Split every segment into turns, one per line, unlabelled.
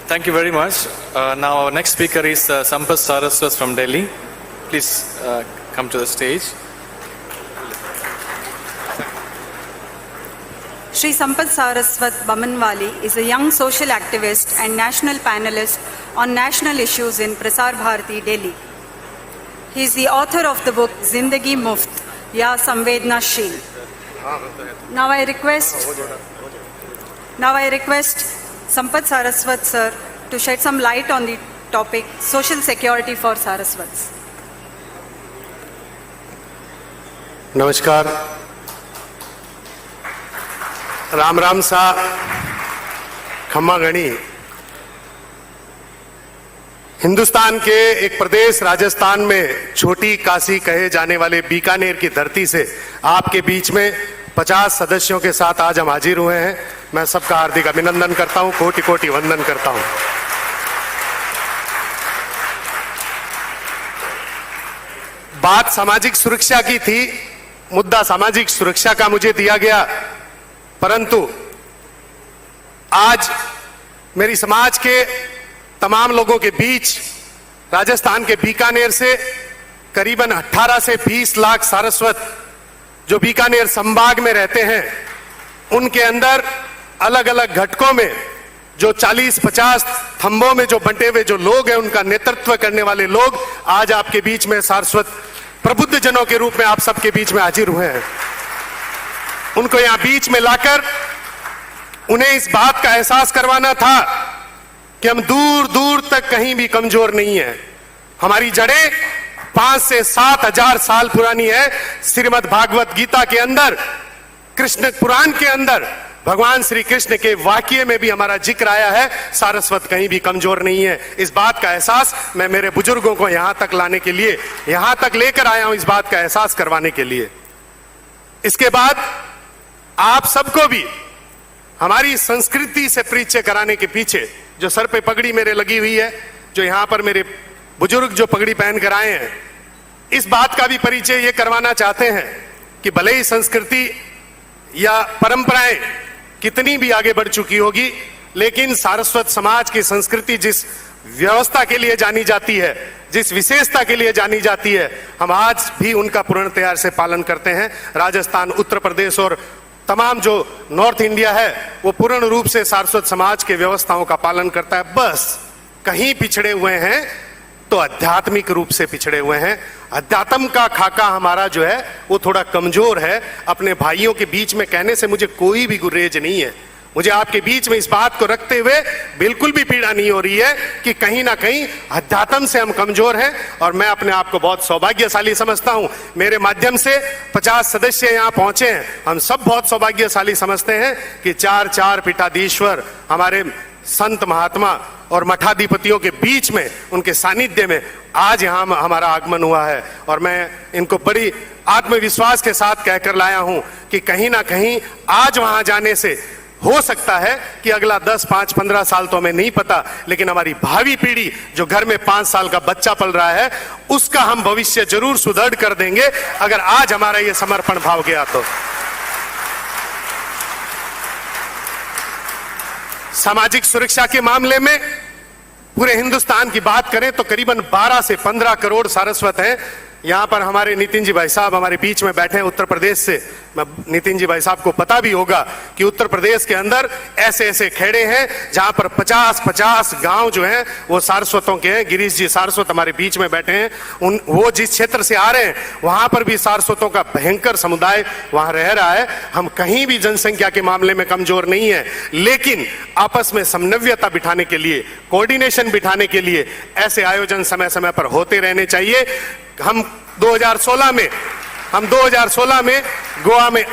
Thank you very much. Now our next speaker is Sampath Saraswat from Delhi. Please come to the stage.
Shri Sampath Saraswat Bamanwali is a young social activist and national panelist on national issues in Prasar Bharati, Delhi. He is the author of the book Zindagi Muft Ya Samvednasheel. Now I request Sampath Saraswat sir to shed some light on the topic social security for Saraswats.
नमस्कार, राम राम सा, खम्मा गणी। हिंदुस्तान के एक प्रदेश राजस्थान में छोटी काशी कहे जाने वाले बीकानेर की धरती से आपके बीच में 50 सदस्यों के साथ आज हम हाजिर हुए हैं। मैं सबका हार्दिक अभिनंदन करता हूं, कोटि कोटि वंदन करता हूं। बात सामाजिक सुरक्षा की थी, मुद्दा सामाजिक सुरक्षा का मुझे दिया गया, परंतु आज मेरी समाज के तमाम लोगों के बीच राजस्थान के बीकानेर से करीबन 18 से 20 लाख सारस्वत जो बीकानेर संभाग में रहते हैं, उनके अंदर अलग अलग घटकों में जो 40-50 थंबों में जो बंटे हुए जो लोग हैं, उनका नेतृत्व करने वाले लोग आज आपके बीच में सारस्वत प्रबुद्ध जनों के रूप में आप सबके बीच में हाजिर हुए हैं। उनको यहां बीच में लाकर उन्हें इस बात का एहसास करवाना था कि हम दूर दूर तक कहीं भी कमजोर नहीं है। हमारी जड़ें 5 से 7 हजार साल पुरानी है। श्रीमद् भागवत गीता के अंदर, कृष्ण पुराण के अंदर भगवान श्री कृष्ण के वाक्य में भी हमारा जिक्र आया है, सारस्वत कहीं भी कमजोर नहीं है। इस बात का एहसास मैं मेरे बुजुर्गों को यहां तक लाने के लिए, यहां तक लेकर आया हूं, इस बात का एहसास करवाने के लिए। इसके बाद आप सबको भी हमारी संस्कृति से परिचय कराने के पीछे जो सर पे पगड़ी मेरे लगी हुई है, जो यहां पर मेरे बुजुर्ग जो पगड़ी पहन कर आए हैं, इस बात का भी परिचय ये करवाना चाहते हैं कि भले ही संस्कृति या परंपराएं कितनी भी आगे बढ़ चुकी होगी, लेकिन सारस्वत समाज की संस्कृति जिस व्यवस्था के लिए जानी जाती है, जिस विशेषता के लिए जानी जाती है, हम आज भी उनका पूर्णतया से पालन करते हैं। राजस्थान, उत्तर प्रदेश और तमाम जो नॉर्थ इंडिया है, वो पूर्ण रूप से सारस्वत समाज के व्यवस्थाओं का पालन करता है। बस कहीं पिछड़े हुए हैं तो आध्यात्मिक रूप से पिछड़े हुए हैं। अध्यात्म का खाका हमारा जो है वो थोड़ा कमजोर है। अपने भाइयों के बीच में कहने से मुझे कोई भी गुरेज नहीं है। मुझे आपके बीच में इस बात को रखते हुए बिल्कुल भी पीड़ा नहीं हो रही है कि कहीं ना कहीं अध्यात्म से हम कमजोर हैं, और मैं अपने आप को बहुत सौभाग्यशाली समझता हूं। मेरे माध्यम से 50 सदस्य यहां पहुंचे हैं। हम सब बहुत सौभाग्यशाली समझते हैं कि 4 पीठाधीश्वर हमारे संत महात्मा और मठाधिपतियों के बीच में, उनके सानिध्य में आज यहां हमारा आगमन हुआ है। और मैं इनको बड़ी आत्मविश्वास के साथ कहकर लाया हूं कि कहीं ना कहीं आज वहां जाने से हो सकता है कि अगला 10, 5, 15 साल तो हमें नहीं पता, लेकिन हमारी भावी पीढ़ी जो घर में 5 साल का बच्चा पल रहा है, उसका हम भविष्य जरूर सुदृढ़ कर देंगे अगर आज हमारा ये समर्पण भाव गया तो। सामाजिक सुरक्षा के मामले में पूरे हिंदुस्तान की बात करें तो करीबन 12 से 15 करोड़ सारस्वत हैं। यहां पर हमारे नितिन जी भाई साहब हमारे बीच में बैठे हैं उत्तर प्रदेश से। नितिन जी भाई साहब को पता भी होगा कि उत्तर प्रदेश के अंदर ऐसे ऐसे खेड़े हैं जहां पर 50-50 गांव जो हैं वो सारस्वतों के हैं। गिरीश जी सारस्वत हमारे बीच में बैठे हैं। वो जिस क्षेत्र से आ रहे हैं वहां पर भी सारस्वतों का भयंकर समुदाय वहां रह रहा है। हम कहीं भी जनसंख्या के मामले में कमजोर नहीं है, लेकिन आपस में समन्वयता बिठाने के लिए, कोऑर्डिनेशन बिठाने के लिए ऐसे आयोजन समय समय पर होते रहने चाहिए। हम 2016 में गोवा में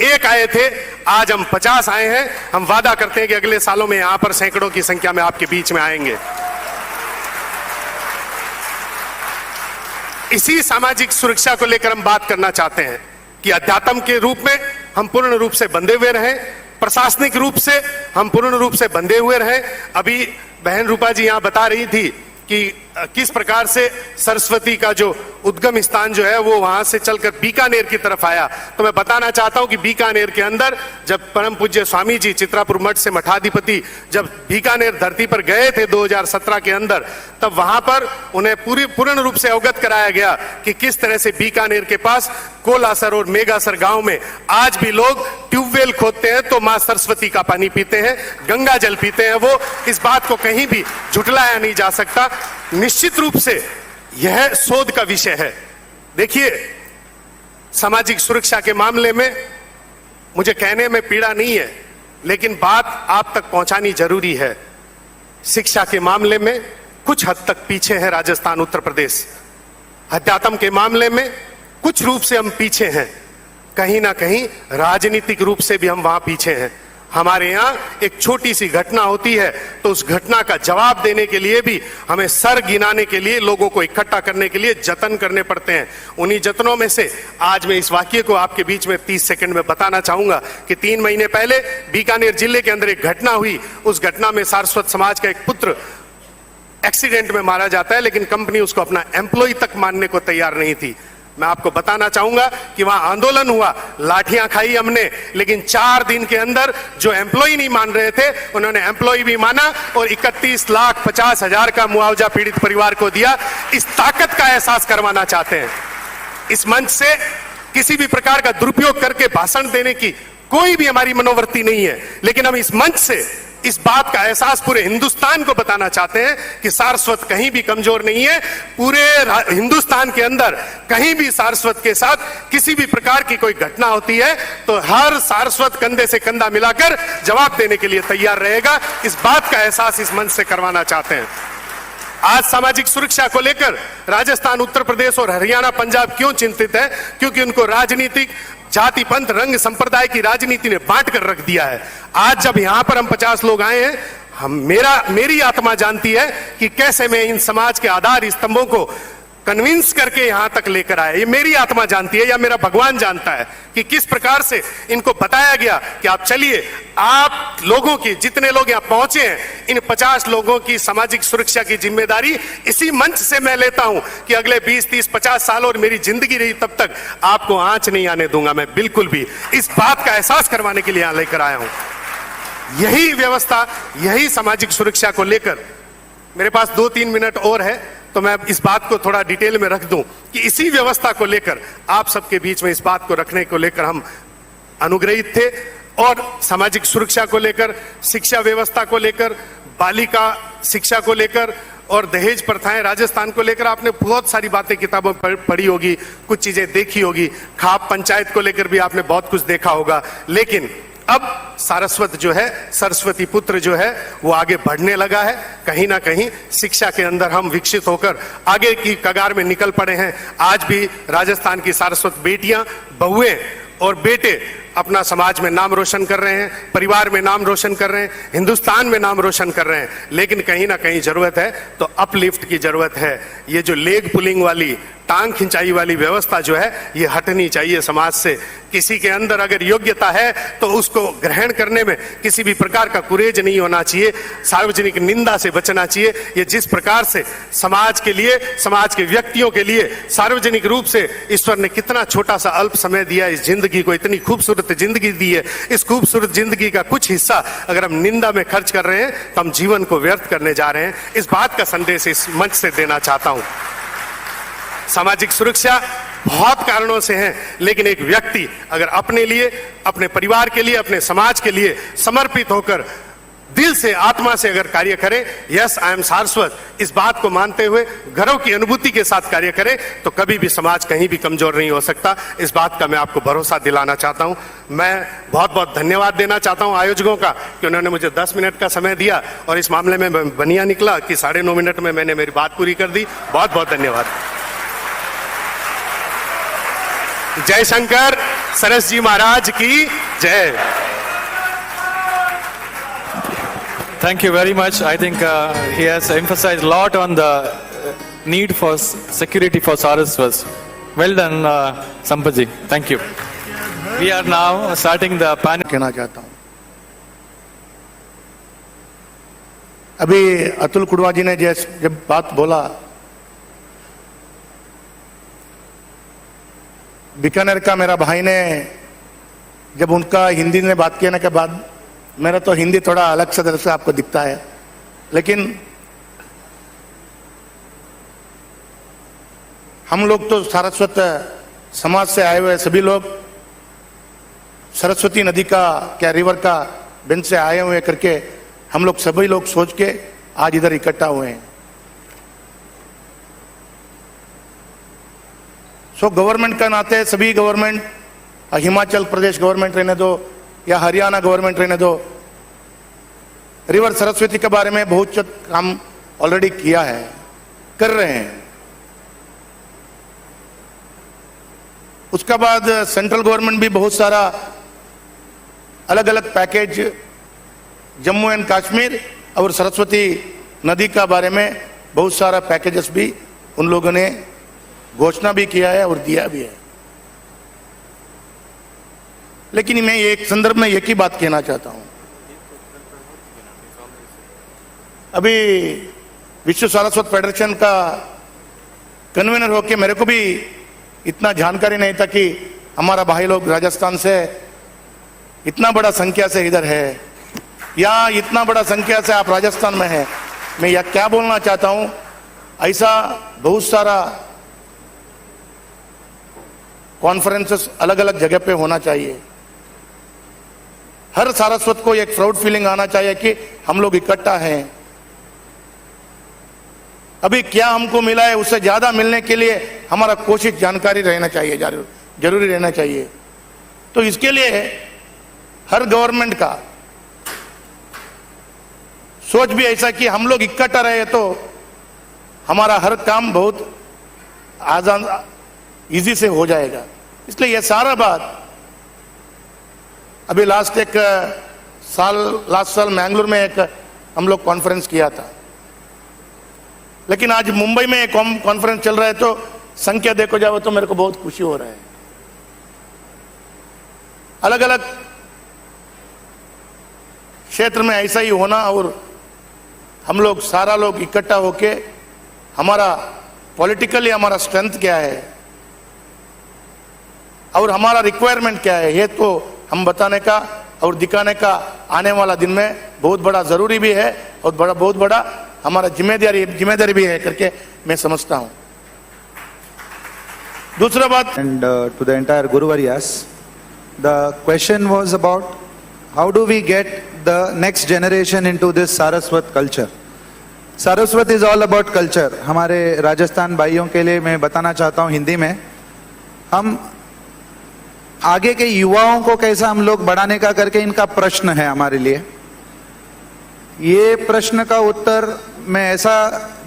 1 आए थे, आज हम 50 आए हैं। हम वादा करते हैं कि अगले सालों में यहां पर सैकड़ों की संख्या में आपके बीच में आएंगे। इसी सामाजिक सुरक्षा को लेकर हम बात करना चाहते हैं कि अध्यात्म के रूप में हम पूर्ण रूप से बंधे हुए रहें, प्रशासनिक रूप से हम पूर्ण रूप से बंधे हुए रहें। अभी बहन रूपा जी यहां बता रही थी कि किस प्रकार से सरस्वती का जो उद्गम स्थान जो है वो वहां से चलकर बीकानेर की तरफ आया। तो मैं बताना चाहता हूं कि बीकानेर के अंदर जब परम पूज्य स्वामी जी चित्रापुर मठ से मठाधिपति जब बीकानेर धरती पर गए थे 2017 के अंदर, तब वहां पर उन्हें पूर्ण रूप से अवगत कराया गया कि किस तरह से बीकानेर के पास कोलासर और मेगासर गांव में आज भी लोग ट्यूबवेल खोदते हैं तो मां सरस्वती का पानी पीते हैं, गंगा जल पीते हैं। वो इस बात को कहीं भी झुटलाया नहीं जा सकता। निश्चित रूप से यह शोध का विषय है। देखिए, सामाजिक सुरक्षा के मामले में मुझे कहने में पीड़ा नहीं है, लेकिन बात आप तक पहुंचानी जरूरी है। शिक्षा के मामले में कुछ हद तक पीछे है राजस्थान, उत्तर प्रदेश। अध्यात्म के मामले में कुछ रूप से हम पीछे हैं, कहीं ना कहीं राजनीतिक रूप से भी हम वहां पीछे हैं। हमारे यहाँ एक छोटी सी घटना होती है तो उस घटना का जवाब देने के लिए भी हमें सर गिनाने के लिए, लोगों को इकट्ठा करने के लिए जतन करने पड़ते हैं। उन्हीं जतनों में से आज मैं इस वाक्य को आपके बीच में 30 सेकंड में बताना चाहूंगा कि 3 महीने पहले बीकानेर जिले के अंदर एक घटना हुई। उस घटना में सारस्वत समाज का एक पुत्र एक्सीडेंट में मारा जाता है, लेकिन कंपनी उसको अपना एम्प्लॉय तक मानने को तैयार नहीं थी। मैं आपको बताना चाहूंगा कि वहां आंदोलन हुआ, लाठियां खाई हमने, लेकिन 4 दिन के अंदर जो एम्प्लॉय नहीं मान रहे थे उन्होंने एम्प्लॉय भी माना और 31,50,000 का मुआवजा पीड़ित परिवार को दिया। इस ताकत का एहसास करवाना चाहते हैं। इस मंच से किसी भी प्रकार का दुरुपयोग करके भाषण देने की कोई भी हमारी मनोवृत्ति नहीं है, लेकिन हम इस मंच से इस बात का एहसास पूरे हिंदुस्तान को बताना चाहते हैं कि सारस्वत कहीं भी कमजोर नहीं है। पूरे हिंदुस्तान के अंदर कहीं भी सारस्वत के साथ किसी भी प्रकार की कोई घटना होती है तो हर सारस्वत कंधे से कंधा मिलाकर जवाब देने के लिए तैयार रहेगा। इस बात का एहसास इस मंच से करवाना चाहते हैं। आज सामाजिक सुरक्षा को लेकर राजस्थान, उत्तर प्रदेश और हरियाणा, पंजाब क्यों चिंतित है? क्योंकि उनको राजनीतिक जाति, पंथ, रंग, संप्रदाय की राजनीति ने बांट कर रख दिया है। आज जब यहां पर हम 50 लोग आए हैं, मेरी आत्मा जानती है कि कैसे मैं इन समाज के आधार स्तंभों को कन्विंस करके यहां तक लेकर आया। ये मेरी आत्मा जानती है या मेरा भगवान जानता है कि किस प्रकार से इनको बताया गया कि आप चलिए, आप लोगों की, जितने लोग यहां पहुंचे हैं, इन 50 लोगों की सामाजिक सुरक्षा की जिम्मेदारी इसी मंच से मैं लेता हूं कि अगले 20, 30, 50 साल और मेरी जिंदगी रही तब तक आपको आंच नहीं आने दूंगा मैं, बिल्कुल भी। इस बात का एहसास करवाने के लिए यहां लेकर आया हूं। यही व्यवस्था, यही सामाजिक सुरक्षा को लेकर, मेरे पास 2-3 मिनट और है तो मैं इस बात को थोड़ा डिटेल में रख दूं कि इसी व्यवस्था को लेकर, आप सबके बीच में इस बात को रखने को लेकर हम अनुग्रहित थे। और सामाजिक सुरक्षा को लेकर, शिक्षा व्यवस्था को लेकर, बालिका शिक्षा को लेकर और दहेज प्रथाएं राजस्थान को लेकर आपने बहुत सारी बातें किताबों में पढ़ी होगी, कुछ चीजें देखी होगी। खाप पंचायत को लेकर भी आपने बहुत कुछ देखा होगा। लेकिन अब सारस्वत जो है, सरस्वती पुत्र जो है, वो आगे बढ़ने लगा है। कहीं ना कहीं शिक्षा के अंदर हम विकसित होकर आगे की कगार में निकल पड़े हैं। आज भी राजस्थान की सारस्वत बेटियां, बहुएं और बेटे अपना समाज में नाम रोशन कर रहे हैं, परिवार में नाम रोशन कर रहे हैं, हिंदुस्तान में नाम रोशन कर रहे हैं। लेकिन कहीं ना कहीं जरूरत है तो अपलिफ्ट की जरूरत है। ये जो लेग पुलिंग वाली, टांग खिंचाई वाली व्यवस्था जो है, ये हटनी चाहिए समाज से। किसी के अंदर अगर योग्यता है तो उसको ग्रहण करने में किसी भी प्रकार का कुरेज नहीं होना चाहिए, सार्वजनिक निंदा से बचना चाहिए। ये जिस प्रकार से समाज के लिए, समाज के व्यक्तियों के लिए सार्वजनिक रूप से ईश्वर ने कितना छोटा सा अल्प समय दिया, इस जिंदगी को इतनी खूबसूरत जिंदगी दी है। इस खूबसूरत जिंदगी का कुछ हिस्सा अगर हम निंदा में खर्च कर रहे हैं तो हम जीवन को व्यर्थ करने जा रहे हैं। इस बात का संदेश इस मंच से देना चाहता हूं। सामाजिक सुरक्षा बहुत कारणों से है, लेकिन एक व्यक्ति अगर अपने लिए, अपने परिवार के लिए, अपने समाज के लिए समर्पित होकर दिल से, आत्मा से अगर कार्य करें, यस आई एम सारस्वत, इस बात को मानते हुए गर्व की अनुभूति के साथ कार्य करें, तो कभी भी समाज कहीं भी कमजोर नहीं हो सकता। इस बात का मैं आपको भरोसा दिलाना चाहता हूं। मैं बहुत बहुत धन्यवाद देना चाहता हूं आयोजकों का कि उन्होंने मुझे 10 मिनट का समय दिया और इस मामले में मैं बनिया निकला कि 9.5 मिनट में मैंने मेरी बात पूरी कर दी। बहुत बहुत धन्यवाद। जय शंकर, सरस जी महाराज की जय।
Thank you very much. I think he has emphasized a lot on the need for security for Saraswats. Well done, Sampath ji. Thank you. We are now starting the panel.
कहना चाहता हूं। अभी अतुल कुड़वा जी ने जब बात बोला, बीकानेर का मेरा भाई ने जब उनका हिंदी में बात किया ना के बाद, मेरा तो हिंदी थोड़ा अलग से तरह से आपको दिखता है, लेकिन हम लोग तो सारस्वत समाज से आए हुए सभी लोग सरस्वती नदी का क्या रिवर का बेंच से आए हुए करके हम लोग सभी लोग सोच के आज इधर इकट्ठा हुए हैं। सो गवर्नमेंट का नाते सभी गवर्नमेंट, हिमाचल प्रदेश गवर्नमेंट रहने दो या हरियाणा गवर्नमेंट रहने दो, रिवर सरस्वती के बारे में बहुत काम ऑलरेडी किया है, कर रहे हैं। उसका बाद सेंट्रल गवर्नमेंट भी बहुत सारा अलग अलग पैकेज जम्मू एंड कश्मीर और सरस्वती नदी का बारे में बहुत सारा पैकेजेस भी उन लोगों ने घोषणा भी किया है और दिया भी है। लेकिन मैं एक संदर्भ में एक ही बात कहना चाहता हूं, अभी विश्व सारस्वत फेडरेशन का कन्वीनर होके मेरे को भी इतना जानकारी नहीं था कि हमारा भाई लोग राजस्थान से इतना बड़ा संख्या से इधर है, या इतना बड़ा संख्या से आप राजस्थान में है। मैं यह क्या बोलना चाहता हूं, ऐसा बहुत सारा कॉन्फ्रेंसेस अलग अलग जगह पे होना चाहिए। हर सारस्वत को एक प्राउड फीलिंग आना चाहिए कि हम लोग इकट्ठा हैं। अभी क्या हमको मिला है उससे ज्यादा मिलने के लिए हमारा कोशिश जानकारी रहना चाहिए, जरूरी रहना चाहिए। तो इसके लिए हर गवर्नमेंट का सोच भी ऐसा कि हम लोग इकट्ठा रहे तो हमारा हर काम बहुत आसान इजी से हो जाएगा। इसलिए यह सारा बात अभी लास्ट साल मैंगलोर में एक हम लोग कॉन्फ्रेंस किया था, लेकिन आज मुंबई में एक कॉन्फ्रेंस चल रहा है तो संख्या देखो जाओ तो मेरे को बहुत खुशी हो रहा है। अलग अलग क्षेत्र में ऐसा ही होना और हम लोग सारा लोग इकट्ठा होके हमारा पॉलिटिकली हमारा स्ट्रेंथ क्या है और हमारा रिक्वायरमेंट क्या है, ये तो हम बताने का और दिखाने का आने वाला दिन में बहुत बड़ा जरूरी भी है और बहुत बड़ा हमारा जिम्मेदारी भी है करके मैं समझता हूं। दूसरा बात,
and to the entire Guruvaryas, the question was about how do we get the next generation into this Saraswat culture. Saraswat is all about culture. हमारे राजस्थान भाइयों के लिए मैं बताना चाहता हूँ हिंदी में, हम आगे के युवाओं को कैसा हम लोग बढ़ाने का करके इनका प्रश्न है हमारे लिए। ये प्रश्न का उत्तर मैं ऐसा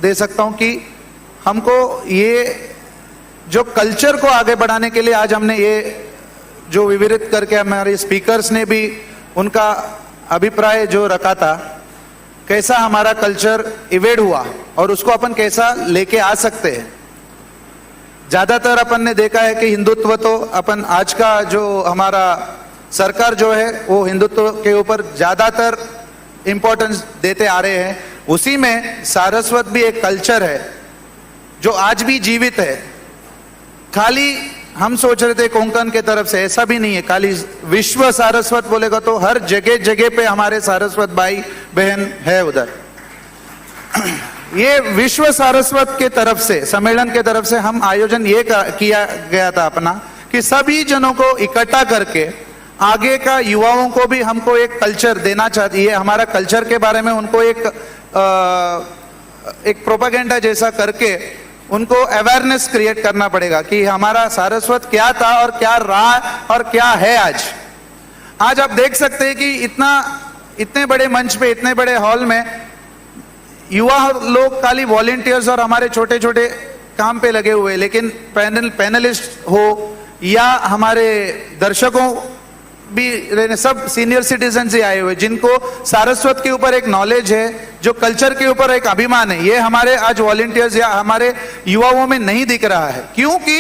दे सकता हूं कि हमको ये जो कल्चर को आगे बढ़ाने के लिए आज हमने ये जो विवरित करके हमारे स्पीकर्स ने भी उनका अभिप्राय जो रखा था, कैसा हमारा कल्चर इवेड हुआ और उसको अपन कैसा लेके आ सकते हैं। ज्यादातर अपन ने देखा है कि हिंदुत्व तो अपन आज का जो हमारा सरकार जो है वो हिंदुत्व के ऊपर ज्यादातर इंपॉर्टेंस देते आ रहे हैं। उसी में सारस्वत भी एक कल्चर है जो आज भी जीवित है। खाली हम सोच रहे थे कोंकण के तरफ से, ऐसा भी नहीं है। खाली विश्व सारस्वत बोलेगा तो हर जगह जगह पे हमारे सारस्वत भाई बहन है उधर। ये विश्व सारस्वत के तरफ से, सम्मेलन के तरफ से हम आयोजन ये किया गया था अपना कि सभी जनों को इकट्ठा करके आगे का युवाओं को भी हमको एक कल्चर देना चाहिए। हमारा कल्चर के बारे में उनको एक प्रोपेगेंडा जैसा करके उनको अवेयरनेस क्रिएट करना पड़ेगा कि हमारा सारस्वत क्या था और क्या रहा और क्या है आज आप देख सकते हैं कि इतने बड़े मंच पे, इतने बड़े हॉल में युवा लोग खाली वॉलंटियर्स और हमारे छोटे छोटे काम पे लगे हुए, लेकिन पैनलिस्ट हो या हमारे दर्शकों भी रहने, सब सीनियर सिटीजन से आए हुए जिनको सारस्वत के ऊपर एक नॉलेज है, जो कल्चर के ऊपर एक अभिमान है। ये हमारे आज वॉलंटियर्स या हमारे युवाओं में नहीं दिख रहा है, क्योंकि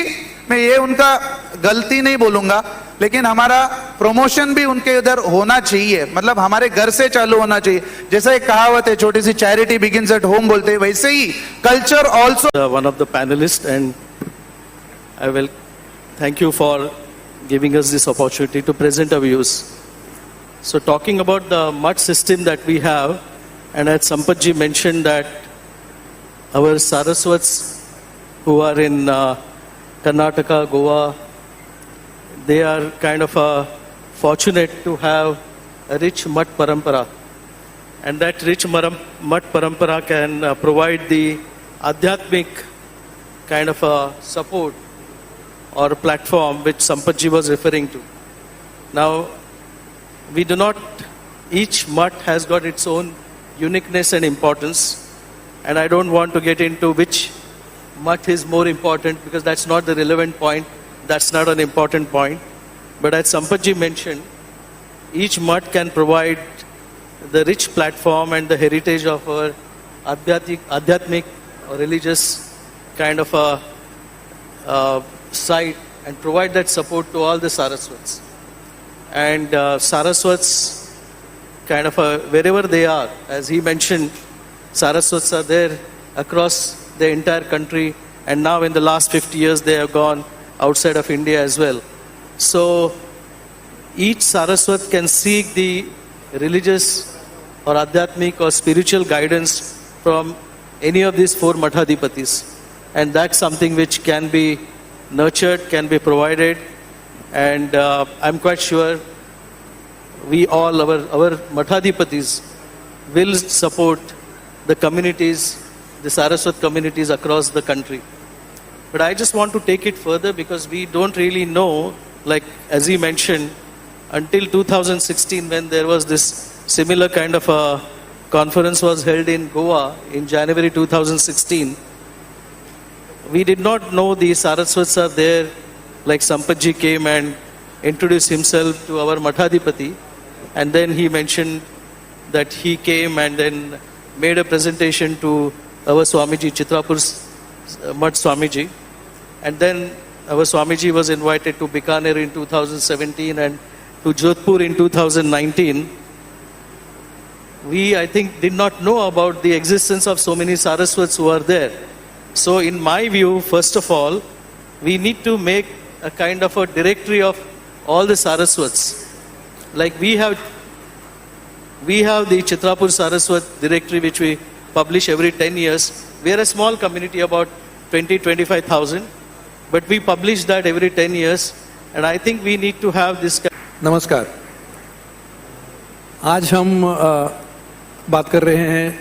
मैं ये उनका गलती नहीं बोलूंगा, लेकिन हमारा प्रमोशन भी उनके उधर होना चाहिए, मतलब हमारे घर से चालू होना चाहिए। जैसा एक कहावत है, छोटी सी चैरिटी बिगिंस एट होम बोलते हैं, वैसे ही culture also.
One of the panelists, and I will thank you for giving us this opportunity to present our views. So talking about the mud system that we have, and as Sampatji mentioned that our Saraswats who are in Karnataka, Goa, they are kind of fortunate to have a rich mud parampara, and that rich mud parampara can provide the adhyatmic kind of a support or platform which Sampatji was referring to. Now, we do not, each mutt has got its own uniqueness and importance, and I don't want to get into which mutt is more important because that's not the relevant point, that's not an important point. But as Sampatji mentioned, each mutt can provide the rich platform and the heritage of our adhyatmic or religious kind of a site and provide that support to all the Saraswats. And Saraswats kind of wherever they are, as he mentioned, Saraswats are there across the entire country, and now in the last 50 years they have gone outside of India as well. So each Saraswat can seek the religious or adhyatmic or spiritual guidance from any of these four Mathadipatis, and that's something which can be nurtured, can be provided, and I'm quite sure we all, our Mathadipatis will support the communities, the Saraswat communities across the country. But I just want to take it further because we don't really know, like as he mentioned, until 2016 when there was this similar kind of a conference was held in Goa in January 2016. We did not know the Saraswats are there, like Sampatji came and introduced himself to our Mathadipati, and then he mentioned that he came and then made a presentation to our Swamiji, Chitrapur's Mat Swamiji, and then our Swamiji was invited to Bikaner in 2017 and to Jodhpur in 2019. We, I think, did not know about the existence of so many Saraswats who are there. So in my view, first of all, we need to make a kind of a directory of all the Saraswats. Like we have the Chitrapur Saraswat directory which we publish every 10 years. We are a small community, about 20-25,000, but we publish that every 10 years, and I think we need to have this.
नमस्कार। आज हम बात कर रहे हैं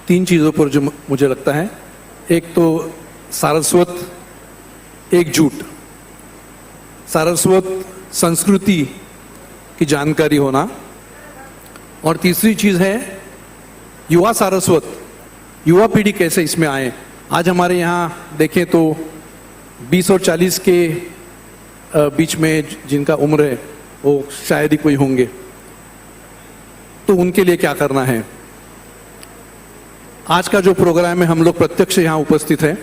तीन चीज़ों पर जो मुझे लगता है। एक तो सारस्वत एकजुट, सारस्वत संस्कृति की जानकारी होना, और तीसरी चीज़ है युवा सारस्वत, युवा पीढ़ी कैसे इसमें आए। आज हमारे यहाँ देखें तो 20 और 40 के बीच में जिनका उम्र है वो शायद ही कोई होंगे, तो उनके लिए क्या करना है। आज का जो प्रोग्राम है, हम लोग प्रत्यक्ष यहाँ उपस्थित हैं,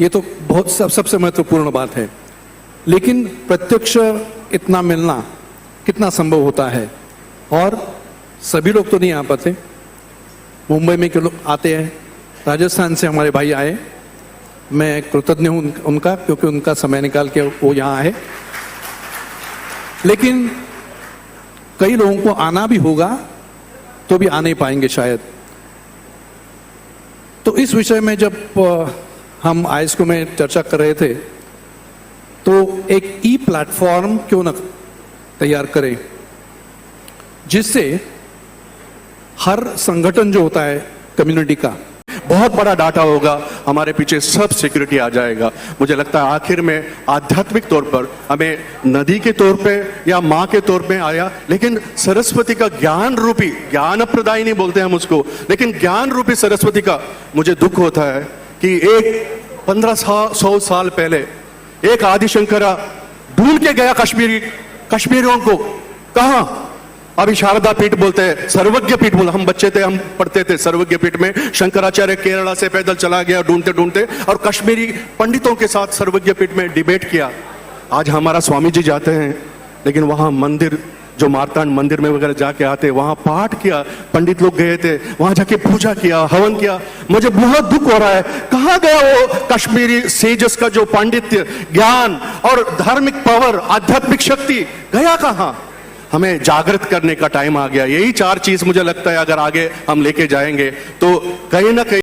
ये तो बहुत सबसे महत्वपूर्ण बात है, लेकिन प्रत्यक्ष इतना मिलना कितना संभव होता है, और सभी लोग तो नहीं आ पाते। मुंबई में के लोग आते हैं, राजस्थान से हमारे भाई आए, मैं कृतज्ञ हूँ उनका, क्योंकि उनका समय निकाल के वो यहाँ आए। लेकिन कई लोगों को आना भी होगा तो भी आ नहीं पाएंगे शायद। तो इस विषय में जब हम आईएसको में चर्चा कर रहे थे, तो एक ई प्लेटफॉर्म क्यों न तैयार करें जिससे हर संगठन जो होता है कम्युनिटी का,
बहुत बड़ा डाटा होगा, हमारे पीछे सब सिक्योरिटी आ जाएगा। मुझे लगता है आखिर में आध्यात्मिक तौर पर हमें नदी के तौर पे या माँ के तौर पे आया, लेकिन सरस्वती का ज्ञान रूपी, ज्ञान प्रदायिनी बोलते हैं हम उसको, लेकिन ज्ञान रूपी सरस्वती का मुझे दुख होता है कि एक 1500 साल पहले एक आदिशंकरा ढूंढ के गया कश्मीरियों को, कहा? अभी शारदा पीठ बोलते हैं, सर्वज्ञ पीठ बोला, हम बच्चे थे, हम पढ़ते थे सर्वज्ञ पीठ में। शंकराचार्य केरला से पैदल चला गया ढूंढते ढूंढते, और कश्मीरी पंडितों के साथ सर्वज्ञ पीठ में डिबेट किया,
आज हमारा स्वामी जी जाते हैं, लेकिन वहाँ मंदिर जो मार्तांड मंदिर में वगैरह जाके आते, वहाँ पाठ किया, पंडित लोग गए थे, वहाँ जाके पूजा किया, हवन किया। मुझे बहुत दुख हो रहा है, कहाँ गया वो कश्मीरी सेजस का जो पांडित्य, ज्ञान और धार्मिक पावर, आध्यात्मिक शक्ति, गया कहाँ? हमें जागृत करने का टाइम आ गया। यही 4 चीज मुझे लगता है अगर आगे हम लेके जाएंगे तो कहीं ना कहीं